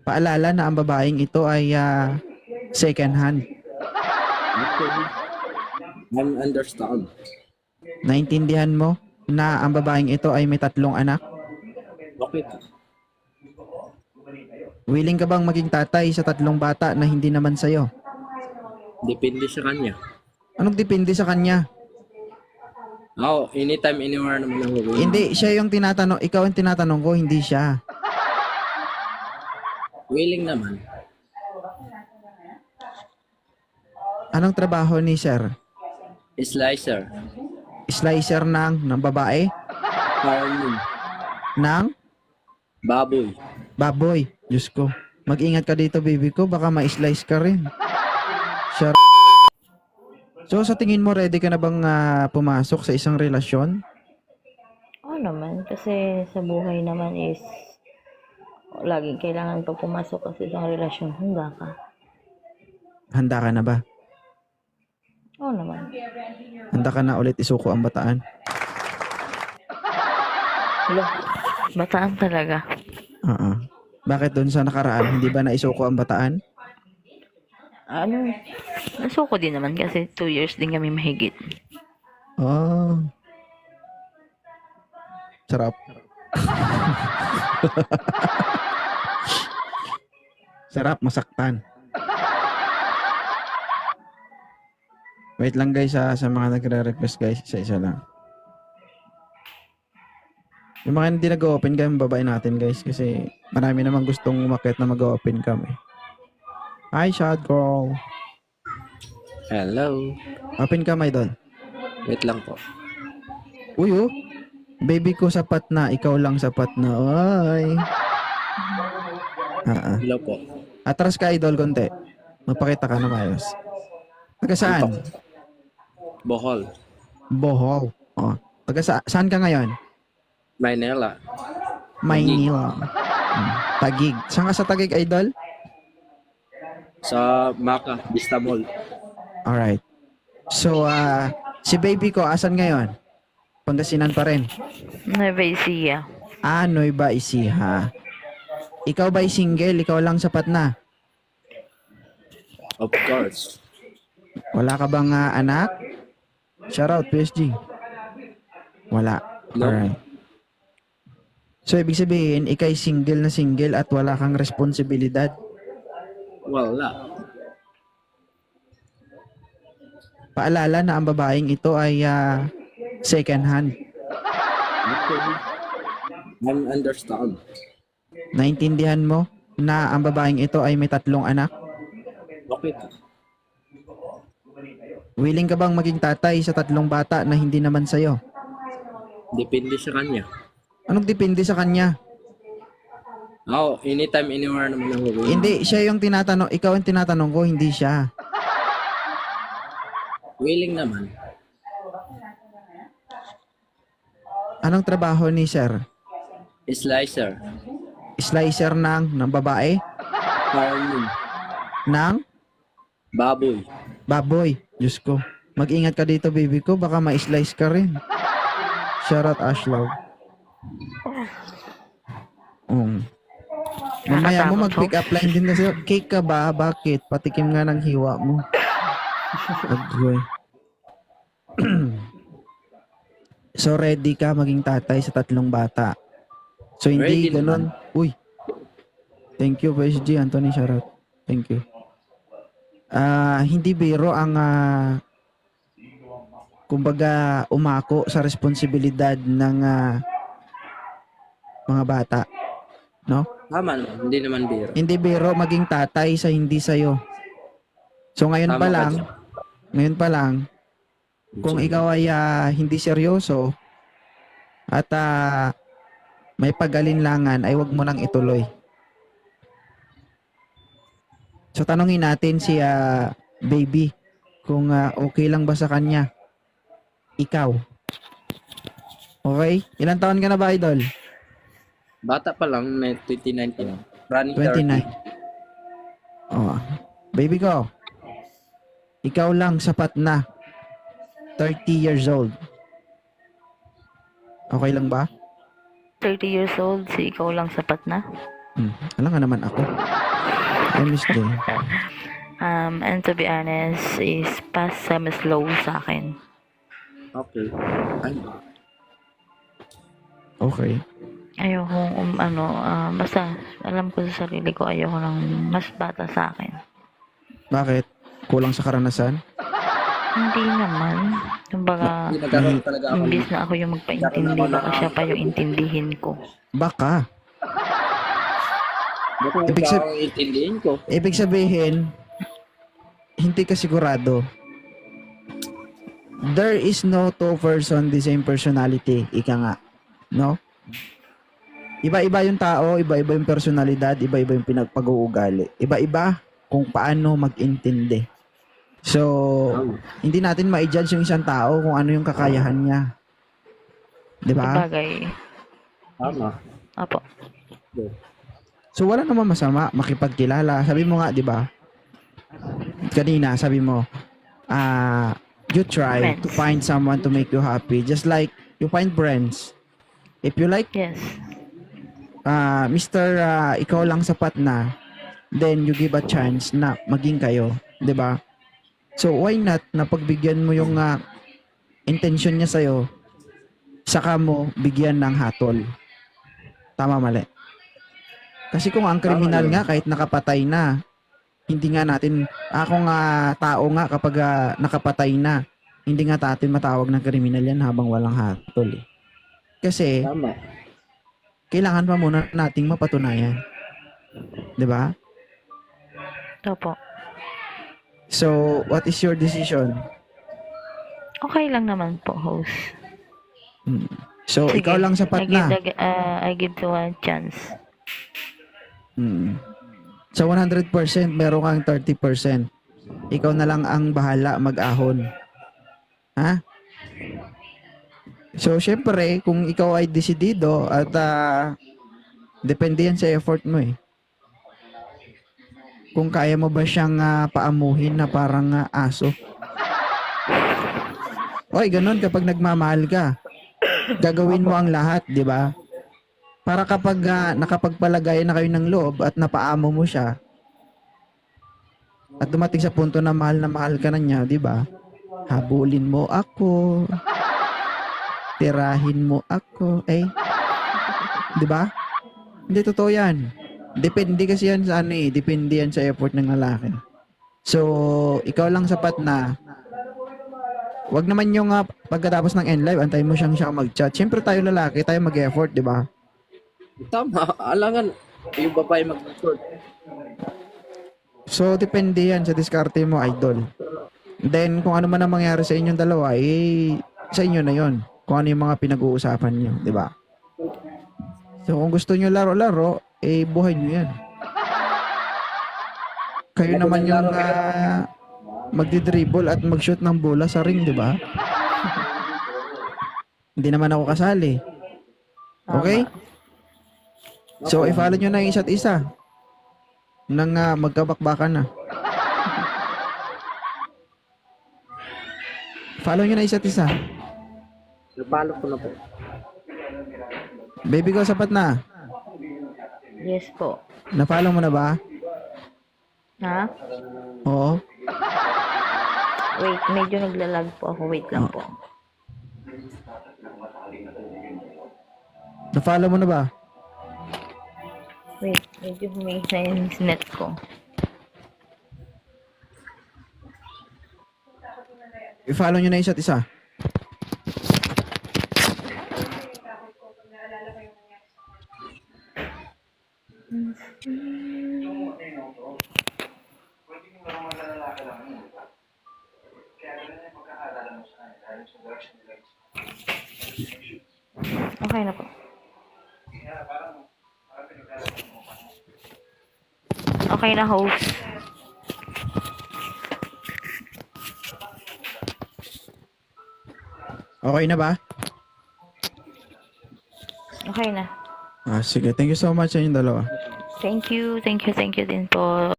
Paalala na ang babaeng ito ay second hand. Actually, I understand. Naintindihan mo na ang babaeng ito ay may 3 anak? Bakit? Willing ka bang maging tatay sa 3 bata na hindi naman sa'yo? Depende sa kanya. Anong depende sa kanya? Ako, anytime, anywhere naman ako willing. Hindi, siya yung tinatanong, ikaw ang tinatanong ko, hindi siya. Willing naman. Anong trabaho ni sir? Slicer. Slicer ng babae? Farming. Ng Baboy. baboy. Diyos ko. Mag-ingat ka dito, baby ko. Baka ma-slice ka rin. Sure. So, sa tingin mo, ready ka na bang pumasok sa isang relasyon? Oo naman, kasi sa buhay naman is laging kailangan pa pumasok kasi sa relasyon, handa ka. Handa ka na ba? Oo naman. Handa ka na ulit isuko ang bataan? Hello, bataan talaga. Oo. Bakit doon sa nakaraan, hindi ba naisuko ang bataan? Ano, nasuko din naman kasi 2 years din kami mahigit. Oh. Sarap. Sarap masaktan. Wait lang guys sa mga nagre-request guys, isa-isa lang. Yung mga hindi nag-open cam, babae natin guys kasi marami namang gustong umakyat na mag-open cam eh. Hi, shot girl. Hello. Open cam, idol. Wait lang po. Uy, oh. Baby ko sapat na, ikaw lang sapat na. Ay. Hello po. Atras ka, idol, konti. Magpakita ka na maayos. Taga saan? Bohol. Bohol. Oh. Saan ka ngayon? Maynila. Maynila. Tagig. Saan ka sa Tagig, idol? Sa Maka, Vista Mall. Alright. So, si baby ko, asan ngayon? Pangasinan pa rin. Nueva Ecija. Nueva Ecija. Ikaw ba'y single? Ikaw lang sapat na? Of course. Wala ka bang anak? Shoutout, PSG. Wala. No. Alright. So, ibig sabihin, ikay single na single at wala kang responsibilidad. Wala. Paalala na ang babaeng ito ay second hand. Actually, I understand. Naintindihan mo na ang babaeng ito ay may 3 anak? Bakit? Willing ka bang maging tatay sa 3 bata na hindi naman sa'yo? Depende sa kanya. Anong depende sa kanya? Ako, anytime, anywhere naman ako willing. Hindi, siya yung tinatanong, ikaw ang tinatanong ko, hindi siya. Willing naman. Anong trabaho ni sir? Slicer. Slicer ng babae? Farming. Ng Baboy. baboy. Diyos ko. Mag-ingat ka dito, baby ko. Baka ma-slice ka rin. Shoutout, Ashlaw. Mamaya mo mag-pick up line din kasi. Cake ka ba? Bakit? Patikim nga ng hiwa mo. Agoy. So, ready ka maging tatay sa 3 bata. So, hindi Ready ganun. Uy. Thank you, PSG. Anthony, shoutout. Thank you. Hindi biro ang kumbaga umako sa responsibilidad ng mga bata, no? Tama naman. Hindi naman biro. Hindi biro maging tatay sa hindi sayo. So ngayon Tama pa ka lang, kung ikaw ay hindi seryoso at may pag-alinlangan ay wag mo nang ituloy. So tanungin natin si baby kung okay lang ba sa kanya. Ikaw. Okay? Ilang taon ka na ba, idol? Bata pa lang, 2019. Running 29. Oh. Baby ko. Ikaw lang sapat na. 30 years old. Okay lang ba? 30 years old, si ikaw lang sapat na. Alam nga naman ako. I miss Jay. And to be honest, is past semi-slow sa akin. Okay. Ay, Okay. Ayoko, basta alam ko sa sarili ko, ayoko ng mas bata sa akin. Bakit? Kulang sa karanasan? Hindi naman. Kumbaga, hindi nagkaroon talaga ako. imbis na ako yung magpaintindi, baka siya pa yung intindihin ko. Baka. Baka Ibig ikaw sab- ang intindihin ko. Ibig sabihin, hindi ka sigurado. There is no two person the same personality. Ika nga. No? Iba-iba yung tao, iba-iba yung personalidad, iba-iba yung pinagpag-uugali. Iba-iba kung paano mag-intindi. So, hindi natin ma-judge yung isang tao kung ano yung kakayahan niya. 'Di ba? Sabagay. Tama. Apo. So, wala naman masama makipagkilala. Sabi mo nga, 'di ba? Kanina, sabi mo, you try to Friends. find someone to make you happy. Just like you find friends. If you like Yes. Mr. Ikaw lang sapat na, then you give a chance na maging kayo, 'di ba? So why not na pagbigyan mo yung intention niya sa'yo, saka mo bigyan ng hatol. Tama, mali? Kasi kung ang kriminal Tama yun. nga kahit nakapatay na, hindi nga natin, ako nga tao nga kapag nakapatay na, hindi nga natin matawag ng kriminal yan habang walang hatol. Kasi Tama. kailangan pa muna nating mapatunayan. 'Di ba? Opo. So, what is your decision? Okay lang naman po, host. So, Sige. ikaw lang sapat na. I give to a chance. Sa 100%, meron kang 30%. Ikaw na lang ang bahala mag-ahon. Ha? So, syempre, kung ikaw ay desidido at depende yan sa effort mo eh. Kung kaya mo ba siyang paamuhin na parang aso. Oy, ganun kapag nagmamahal ka. Gagawin mo ang lahat, di ba? Para kapag nakapagpalagay na kayo ng loob at napaamo mo siya, at dumating sa punto na mahal ka na niya, di ba? Habulin mo ako. Tirahin mo ako. Di ba? Hindi totoo yan. Depende kasi yan sa depende yan sa effort ng lalaki. So, ikaw lang sapat na. Wag naman yung pagkatapos ng end live, antayin mo siya mag-chat. Siyempre tayo lalaki, tayo mag-effort, di ba? Tama. Alangan. Yung babae mag-record. So, depende yan sa diskarte mo, idol. Then, kung ano man ang mangyari sa inyong dalawa, sa inyo na yon. Kung ano yung mga pinag-uusapan nyo, di ba? So, kung gusto nyo laro-laro, buhay nyo yan. Kayo naman yung magdi-dribble at mag-shoot ng bola sa ring, di ba? Hindi naman ako kasali. Okay? So, i-follow nyo na yung isa't isa. Nang magkabakbakan na. Follow nyo na isa't isa. Napalo ko na po. Baby ko, sapat na. Yes po. Na-follow mo na ba? Ha? Oo. Wait, medyo naglalag po ako. Wait lang po. Na-follow mo na ba? Wait, medyo humihis na yung net ko. I-follow nyo na isa't isa. Okay na po. Okay na, host. Okay na ba? Okay na. Sige. Thank you so much sa inyong dalawa. Thank you din po.